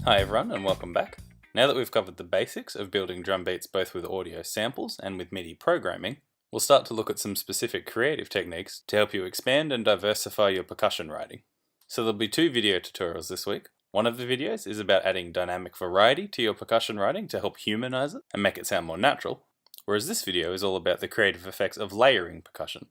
Hi everyone and welcome back. Now that we've covered the basics of building drum beats both with audio samples and with MIDI programming, we'll start to look at some specific creative techniques to help you expand and diversify your percussion writing. So there'll be two video tutorials this week. One of the videos is about adding dynamic variety to your percussion writing to help humanize it and make it sound more natural, whereas this video is all about the creative effects of layering percussion.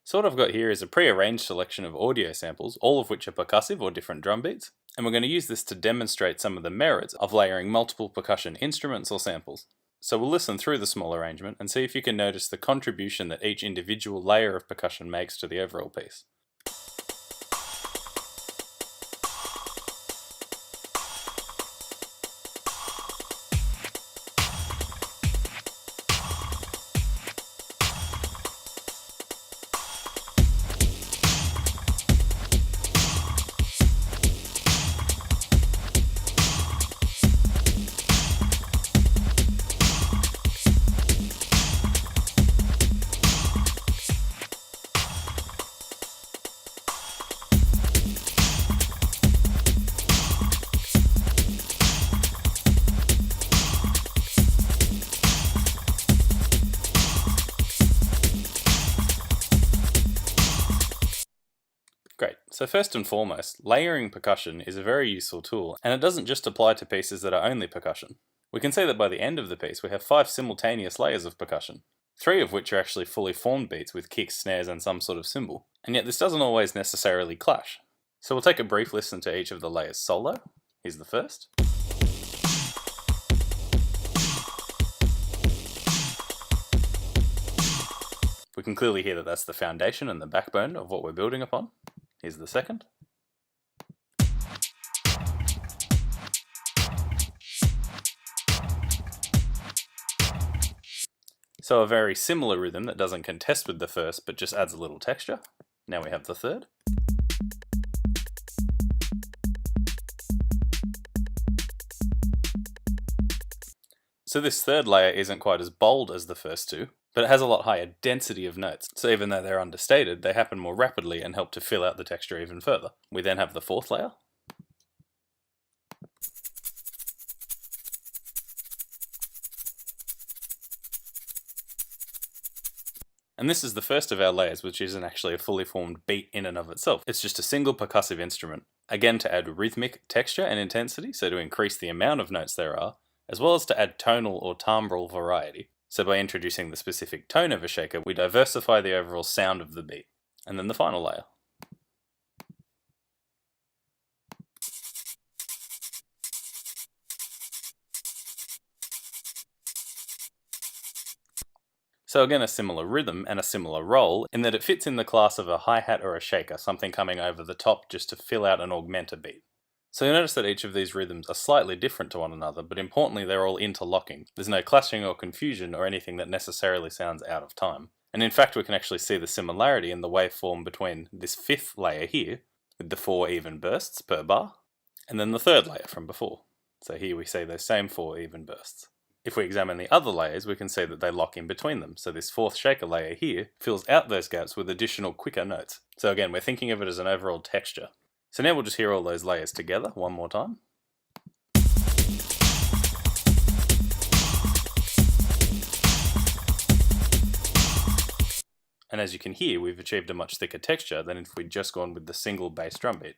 So what I've got here is a pre-arranged selection of audio samples, all of which are percussive or different drum beats, and we're going to use this to demonstrate some of the merits of layering multiple percussion instruments or samples. So we'll listen through the small arrangement and see if you can notice the contribution that each individual layer of percussion makes to the overall piece. Great, so first and foremost, layering percussion is a very useful tool, and it doesn't just apply to pieces that are only percussion. We can say that by the end of the piece we have 5 simultaneous layers of percussion, 3 of which are actually fully formed beats with kicks, snares and some sort of cymbal. And yet this doesn't always necessarily clash. So we'll take a brief listen to each of the layers solo. Here's the first. We can clearly hear that that's the foundation and the backbone of what we're building upon. Here's the second. So a very similar rhythm that doesn't contest with the first but just adds a little texture. Now we have the third. So this third layer isn't quite as bold as the first two, but it has a lot higher density of notes. So even though they're understated, they happen more rapidly and help to fill out the texture even further. We then have the fourth layer. And this is the first of our layers, which isn't actually a fully formed beat in and of itself. It's just a single percussive instrument, again to add rhythmic texture and intensity, so to increase the amount of notes there are, as well as to add tonal or timbral variety. So by introducing the specific tone of a shaker, we diversify the overall sound of the beat. And then the final layer. So again, a similar rhythm and a similar role in that it fits in the class of a hi-hat or a shaker, something coming over the top just to fill out and augment a beat. So you'll notice that each of these rhythms are slightly different to one another, but importantly they're all interlocking. There's no clashing or confusion or anything that necessarily sounds out of time. And in fact we can actually see the similarity in the waveform between this fifth layer here, with the 4 even bursts per bar, and then the third layer from before. So here we see those same 4 even bursts. If we examine the other layers, we can see that they lock in between them. So this fourth shaker layer here fills out those gaps with additional quicker notes. So again, we're thinking of it as an overall texture. So now we'll just hear all those layers together one more time. And as you can hear, we've achieved a much thicker texture than if we'd just gone with the single bass drum beat.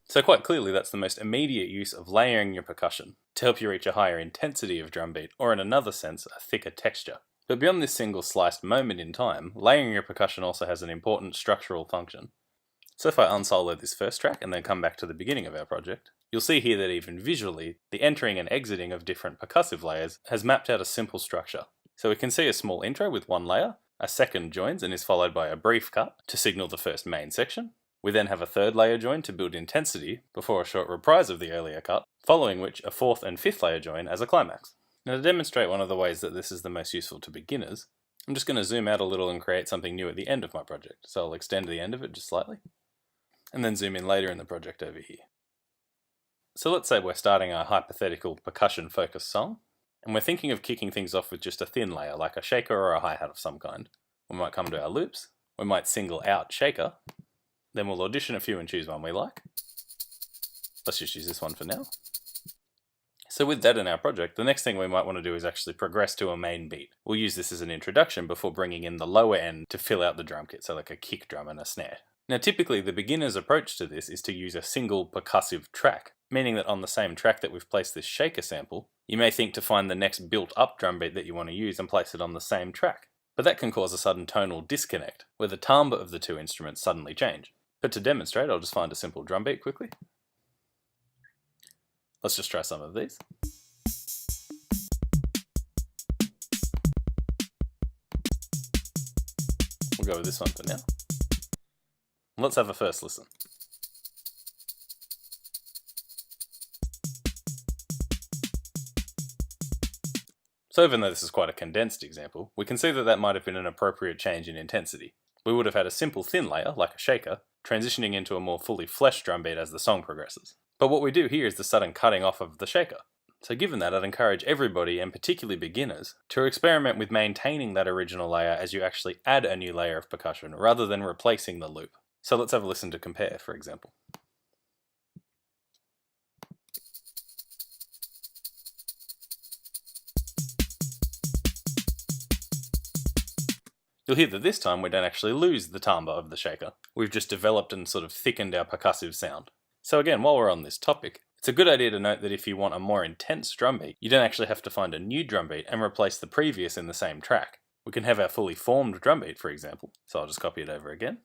So quite clearly that's the most immediate use of layering your percussion, to help you reach a higher intensity of drum beat, or in another sense, a thicker texture. But beyond this single sliced moment in time, layering your percussion also has an important structural function. So if I unsolo this first track and then come back to the beginning of our project, you'll see here that even visually, the entering and exiting of different percussive layers has mapped out a simple structure. So we can see a small intro with one layer, a second joins and is followed by a brief cut to signal the first main section. We then have a third layer join to build intensity before a short reprise of the earlier cut, following which a fourth and fifth layer join as a climax. Now to demonstrate one of the ways that this is the most useful to beginners, I'm just going to zoom out a little and create something new at the end of my project. So I'll extend the end of it just slightly, and then zoom in later in the project over here. So let's say we're starting a hypothetical percussion focused song, and we're thinking of kicking things off with just a thin layer, like a shaker or a hi-hat of some kind. We might come to our loops, we might single out shaker, Then we'll audition a few and choose one we like. Let's just use this one for now. So with that in our project, the next thing we might want to do is actually progress to a main beat. We'll use this as an introduction before bringing in the lower end to fill out the drum kit, so like a kick drum and a snare. Now typically the beginner's approach to this is to use a single percussive track, meaning that on the same track that we've placed this shaker sample, you may think to find the next built-up drum beat that you want to use and place it on the same track. But that can cause a sudden tonal disconnect, where the timbre of the two instruments suddenly change. But to demonstrate, I'll just find a simple drum beat quickly. Let's just try some of these. We'll go with this one for now. Let's have a first listen. So even though this is quite a condensed example, we can see that that might have been an appropriate change in intensity. We would have had a simple thin layer, like a shaker, transitioning into a more fully fleshed drum beat as the song progresses. But what we do here is the sudden cutting off of the shaker. So given that, I'd encourage everybody, and particularly beginners, to experiment with maintaining that original layer as you actually add a new layer of percussion, rather than replacing the loop. So let's have a listen to compare, for example. You'll hear that this time we don't actually lose the timbre of the shaker. We've just developed and sort of thickened our percussive sound. So again, while we're on this topic, it's a good idea to note that if you want a more intense drum beat, you don't actually have to find a new drum beat and replace the previous in the same track. We can have our fully formed drum beat, for example. So I'll just copy it over again.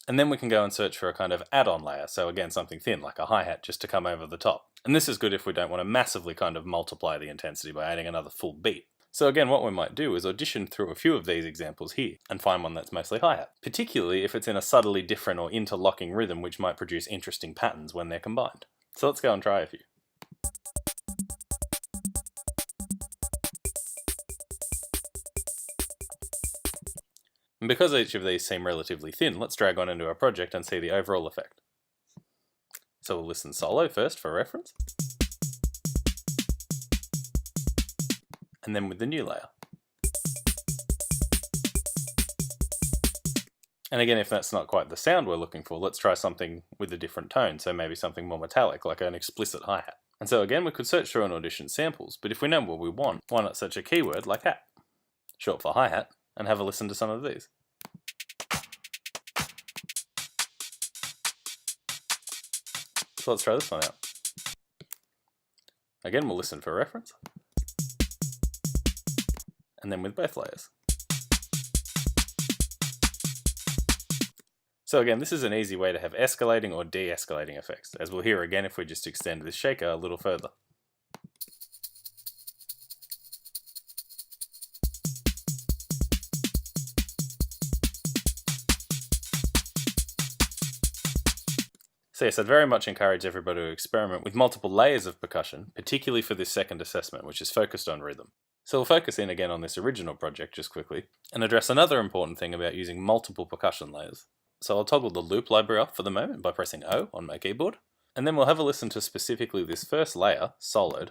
And then we can go and search for a kind of add-on layer, so again something thin like a hi-hat just to come over the top. And this is good if we don't want to massively kind of multiply the intensity by adding another full beat. So again, what we might do is audition through a few of these examples here and find one that's mostly hi-hat, particularly if it's in a subtly different or interlocking rhythm which might produce interesting patterns when they're combined. So let's go and try a few. And because each of these seem relatively thin, let's drag one into our project and see the overall effect. So we'll listen solo first for reference. And then with the new layer. And again, if that's not quite the sound we're looking for, let's try something with a different tone, so maybe something more metallic, like an explicit hi-hat. And so again, we could search through and audition samples, but if we know what we want, why not search a keyword like hat, short for hi-hat, and have a listen to some of these. So let's try this one out. Again, we'll listen for reference. And then with both layers. So again, this is an easy way to have escalating or de-escalating effects, as we'll hear again if we just extend this shaker a little further. So yes, I'd very much encourage everybody to experiment with multiple layers of percussion, particularly for this second assessment, which is focused on rhythm. So we'll focus in again on this original project just quickly, and address another important thing about using multiple percussion layers. So I'll toggle the loop library off for the moment by pressing O on my keyboard, and then we'll have a listen to specifically this first layer, soloed.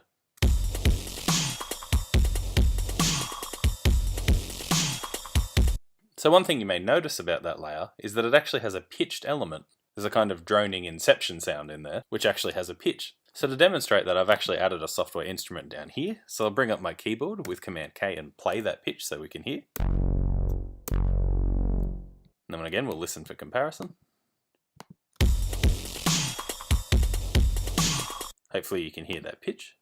So one thing you may notice about that layer is that it actually has a pitched element. There's a kind of droning inception sound in there, which actually has a pitch. So to demonstrate that, I've actually added a software instrument down here. So I'll bring up my keyboard with Command K and play that pitch so we can hear. And then again, we'll listen for comparison. Hopefully you can hear that pitch,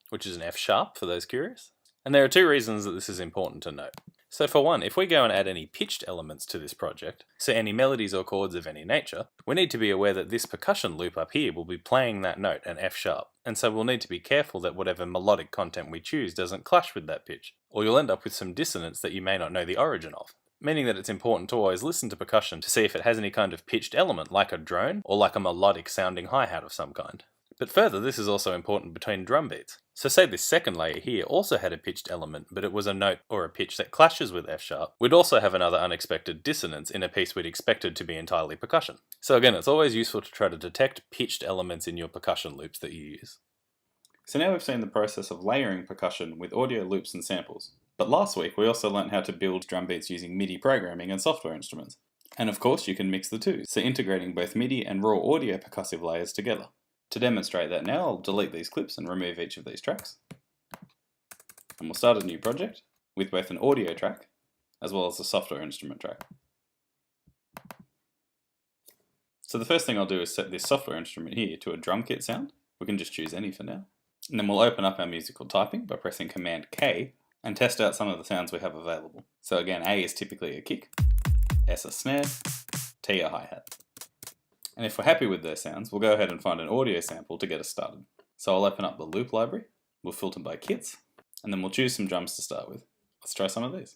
which is an F sharp for those curious. And there are two reasons that this is important to note. So for one, if we go and add any pitched elements to this project, so any melodies or chords of any nature, we need to be aware that this percussion loop up here will be playing that note, an F sharp, and so we'll need to be careful that whatever melodic content we choose doesn't clash with that pitch, or you'll end up with some dissonance that you may not know the origin of. Meaning that it's important to always listen to percussion to see if it has any kind of pitched element, like a drone, or like a melodic sounding hi-hat of some kind. But further, this is also important between drum beats. So say this second layer here also had a pitched element, but it was a note or a pitch that clashes with F sharp, we'd also have another unexpected dissonance in a piece we'd expected to be entirely percussion. So again, it's always useful to try to detect pitched elements in your percussion loops that you use. So now we've seen the process of layering percussion with audio loops and samples. But last week we also learnt how to build drum beats using MIDI programming and software instruments. And of course you can mix the two, so integrating both MIDI and raw audio percussive layers together. To demonstrate that now, I'll delete these clips and remove each of these tracks. And we'll start a new project with both an audio track as well as a software instrument track. So the first thing I'll do is set this software instrument here to a drum kit sound. We can just choose any for now. And then we'll open up our musical typing by pressing Command K and test out some of the sounds we have available. So again, A is typically a kick, S a snare, T a hi-hat. And if we're happy with those sounds, we'll go ahead and find an audio sample to get us started. So I'll open up the loop library, we'll filter by kits, and then we'll choose some drums to start with. Let's try some of these.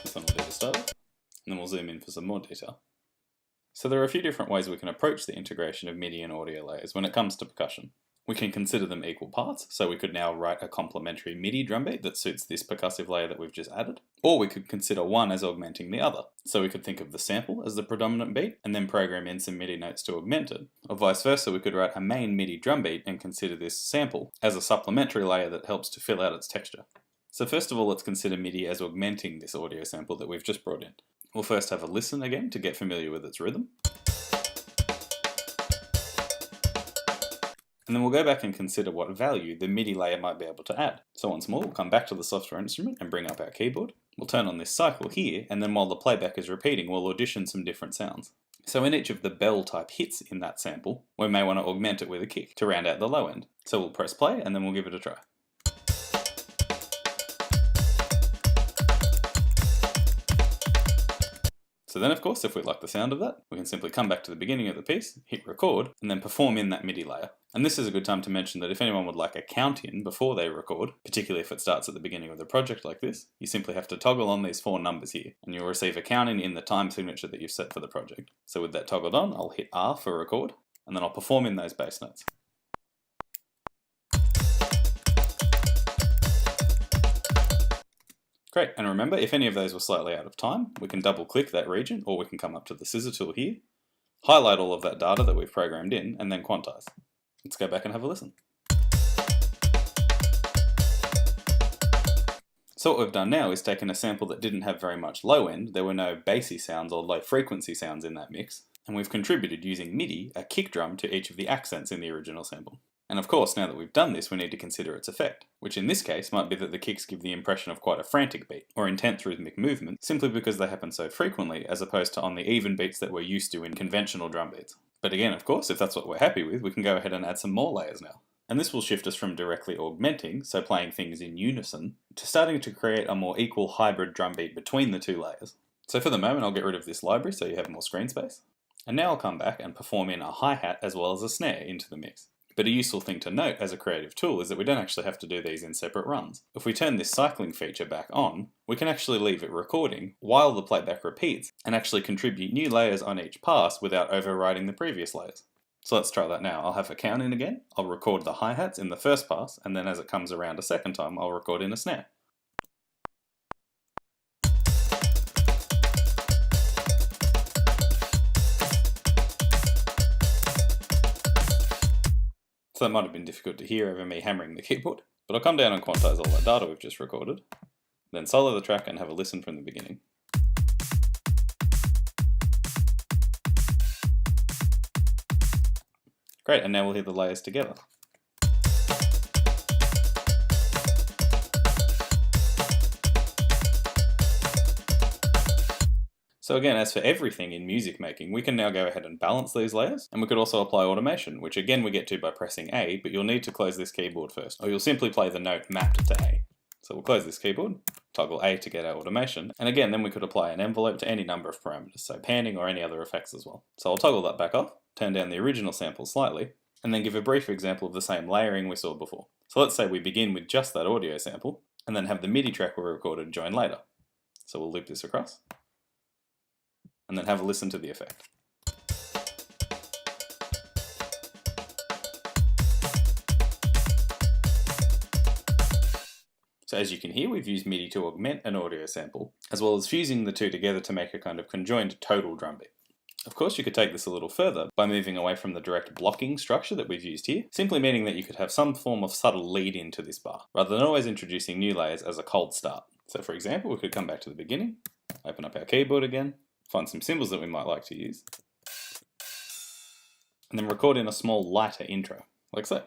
This one will do to start with, and then we'll zoom in for some more detail. So there are a few different ways we can approach the integration of MIDI and audio layers when it comes to percussion. We can consider them equal parts, so we could now write a complementary MIDI drum beat that suits this percussive layer that we've just added. Or we could consider one as augmenting the other. So we could think of the sample as the predominant beat, and then program in some MIDI notes to augment it. Or vice versa, we could write a main MIDI drum beat and consider this sample as a supplementary layer that helps to fill out its texture. So first of all, let's consider MIDI as augmenting this audio sample that we've just brought in. We'll first have a listen again to get familiar with its rhythm. And then we'll go back and consider what value the MIDI layer might be able to add. So once more, we'll come back to the software instrument and bring up our keyboard. We'll turn on this cycle here, and then while the playback is repeating, we'll audition some different sounds. So in each of the bell type hits in that sample, we may want to augment it with a kick to round out the low end. So we'll press play and then we'll give it a try. So then of course, if we like the sound of that, we can simply come back to the beginning of the piece, hit record, and then perform in that MIDI layer. And this is a good time to mention that if anyone would like a count in before they record, particularly if it starts at the beginning of the project like this, you simply have to toggle on these 4 numbers here, and you'll receive a count in the time signature that you've set for the project. So with that toggled on, I'll hit R for record, and then I'll perform in those bass notes. Great, and remember, if any of those were slightly out of time, we can double click that region, or we can come up to the scissor tool here, highlight all of that data that we've programmed in, and then quantize. Let's go back and have a listen. So what we've done now is taken a sample that didn't have very much low end, there were no bassy sounds or low frequency sounds in that mix, and we've contributed using MIDI a kick drum to each of the accents in the original sample. And of course, now that we've done this, we need to consider its effect, which in this case might be that the kicks give the impression of quite a frantic beat, or intense rhythmic movement, simply because they happen so frequently as opposed to on the even beats that we're used to in conventional drum beats. But again, of course, if that's what we're happy with, we can go ahead and add some more layers now. And this will shift us from directly augmenting, so playing things in unison, to starting to create a more equal hybrid drum beat between the 2 layers. So for the moment, I'll get rid of this library so you have more screen space. And now I'll come back and perform in a hi-hat as well as a snare into the mix. But a useful thing to note as a creative tool is that we don't actually have to do these in separate runs. If we turn this cycling feature back on, we can actually leave it recording while the playback repeats and actually contribute new layers on each pass without overriding the previous layers. So let's try that now. I'll have a count in again, I'll record the hi-hats in the first pass, and then as it comes around a second time, I'll record in a snare. So that might have been difficult to hear over me hammering the keyboard, but I'll come down and quantize all that data we've just recorded, then solo the track and have a listen from the beginning. Great, and now we'll hear the layers together. So again, as for everything in music making, we can now go ahead and balance these layers, and we could also apply automation, which again we get to by pressing A, but you'll need to close this keyboard first, or you'll simply play the note mapped to A. So we'll close this keyboard, toggle A to get our automation, and again then we could apply an envelope to any number of parameters, so panning or any other effects as well. So I'll toggle that back off, turn down the original sample slightly, and then give a brief example of the same layering we saw before. So let's say we begin with just that audio sample, and then have the MIDI track we recorded join later. So we'll loop this across, and then have a listen to the effect. So as you can hear, we've used MIDI to augment an audio sample, as well as fusing the two together to make a kind of conjoined total drum beat. Of course, you could take this a little further by moving away from the direct blocking structure that we've used here, simply meaning that you could have some form of subtle lead into this bar, rather than always introducing new layers as a cold start. So for example, we could come back to the beginning, open up our keyboard again, find some symbols that we might like to use, and then record in a small lighter intro, like so.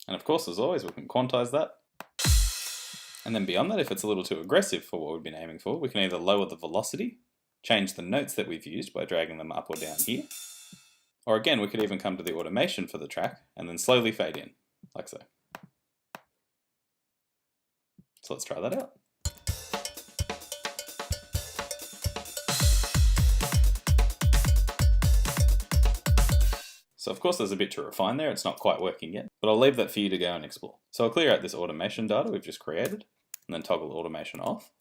And of course, as always, we can quantize that. And then beyond that, if it's a little too aggressive for what we've been aiming for, we can either lower the velocity, change the notes that we've used by dragging them up or down here, or again, we could even come to the automation for the track and then slowly fade in, like so. So let's try that out. So of course there's a bit to refine there, it's not quite working yet, but I'll leave that for you to go and explore. So I'll clear out this automation data we've just created, and then toggle automation off.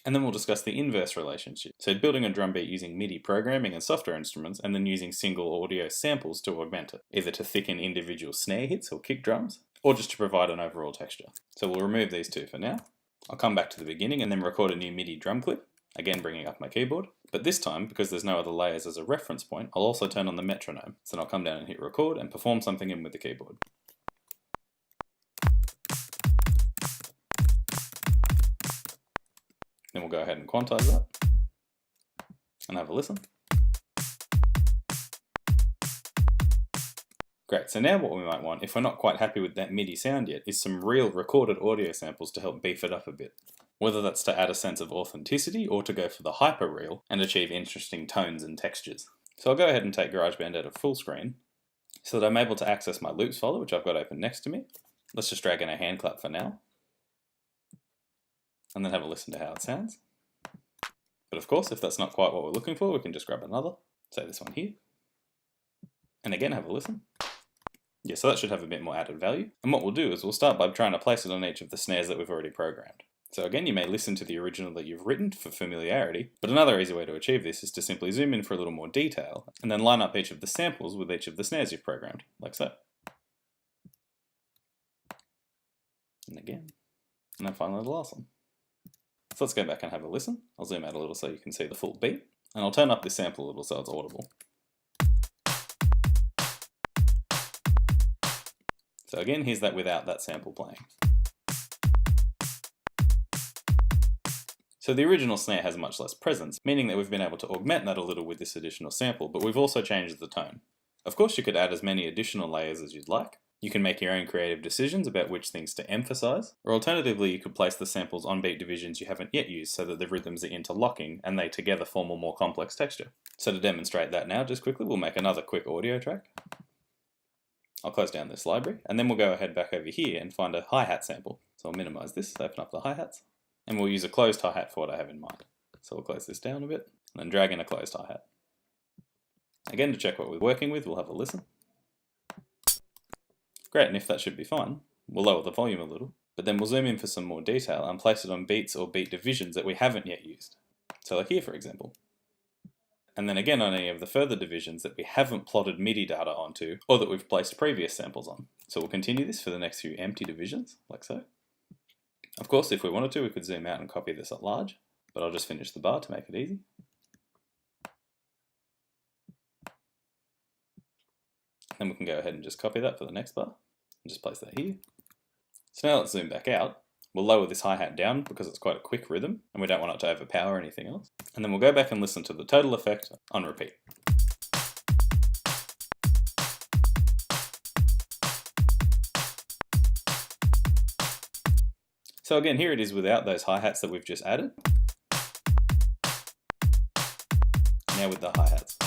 And then we'll discuss the inverse relationship. So building a drum beat using MIDI programming and software instruments, and then using single audio samples to augment it, either to thicken individual snare hits or kick drums, or just to provide an overall texture. So we'll remove these two for now. I'll come back to the beginning and then record a new MIDI drum clip, again bringing up my keyboard. But this time, because there's no other layers as a reference point, I'll also turn on the metronome. So then I'll come down and hit record and perform something in with the keyboard. Then we'll go ahead and quantize that and have a listen. Great, so now what we might want, if we're not quite happy with that MIDI sound yet, is some real recorded audio samples to help beef it up a bit. Whether that's to add a sense of authenticity or to go for the hyper real and achieve interesting tones and textures. So I'll go ahead and take GarageBand out of full screen so that I'm able to access my loops folder, which I've got open next to me. Let's just drag in a hand clap for now, and then have a listen to how it sounds. But of course, if that's not quite what we're looking for, we can just grab another, say this one here, and again have a listen. Yeah, so that should have a bit more added value. And what we'll do is we'll start by trying to place it on each of the snares that we've already programmed. So again, you may listen to the original that you've written for familiarity, but another easy way to achieve this is to simply zoom in for a little more detail, and then line up each of the samples with each of the snares you've programmed, like so. And again, and then finally the last one. So let's go back and have a listen. I'll zoom out a little so you can see the full beat, and I'll turn up this sample a little so it's audible. So again, here's that without that sample playing. So the original snare has much less presence, meaning that we've been able to augment that a little with this additional sample, but we've also changed the tone. Of course, you could add as many additional layers as you'd like. You can make your own creative decisions about which things to emphasize, or alternatively you could place the samples on beat divisions you haven't yet used so that the rhythms are interlocking and they together form a more complex texture. So to demonstrate that now, just quickly, we'll make another quick audio track. I'll close down this library, and then we'll go ahead back over here and find a hi-hat sample. So I'll minimize this, open up the hi-hats, and we'll use a closed hi-hat for what I have in mind. So we'll close this down a bit, and then drag in a closed hi-hat. Again, to check what we're working with, we'll have a listen. Great, and if that should be fine, we'll lower the volume a little, but then we'll zoom in for some more detail and place it on beats or beat divisions that we haven't yet used. So like here, for example. And then again on any of the further divisions that we haven't plotted MIDI data onto, or that we've placed previous samples on. So we'll continue this for the next few empty divisions, like so. Of course, if we wanted to, we could zoom out and copy this at large, but I'll just finish the bar to make it easy. Then we can go ahead and just copy that for the next bar, and just place that here. So now let's zoom back out. We'll lower this hi-hat down because it's quite a quick rhythm, and we don't want it to overpower anything else. And then we'll go back and listen to the total effect on repeat. So again, here it is without those hi-hats that we've just added. Now with the hi-hats.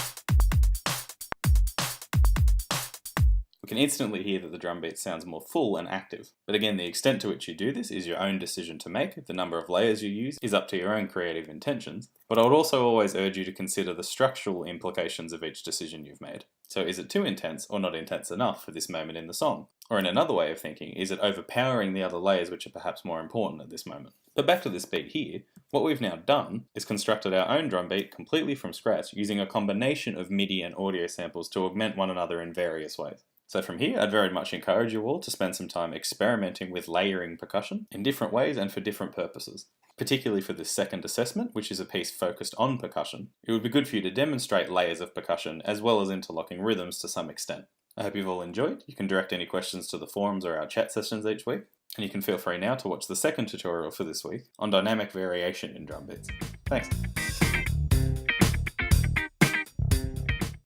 We can instantly hear that the drum beat sounds more full and active. But again, the extent to which you do this is your own decision to make. The number of layers you use is up to your own creative intentions. But I would also always urge you to consider the structural implications of each decision you've made. So is it too intense or not intense enough for this moment in the song? Or in another way of thinking, is it overpowering the other layers which are perhaps more important at this moment? But back to this beat here, what we've now done is constructed our own drum beat completely from scratch using a combination of MIDI and audio samples to augment one another in various ways. So from here, I'd very much encourage you all to spend some time experimenting with layering percussion in different ways and for different purposes. Particularly for this second assessment, which is a piece focused on percussion, it would be good for you to demonstrate layers of percussion as well as interlocking rhythms to some extent. I hope you've all enjoyed. You can direct any questions to the forums or our chat sessions each week, and you can feel free now to watch the second tutorial for this week on dynamic variation in drum beats. Thanks.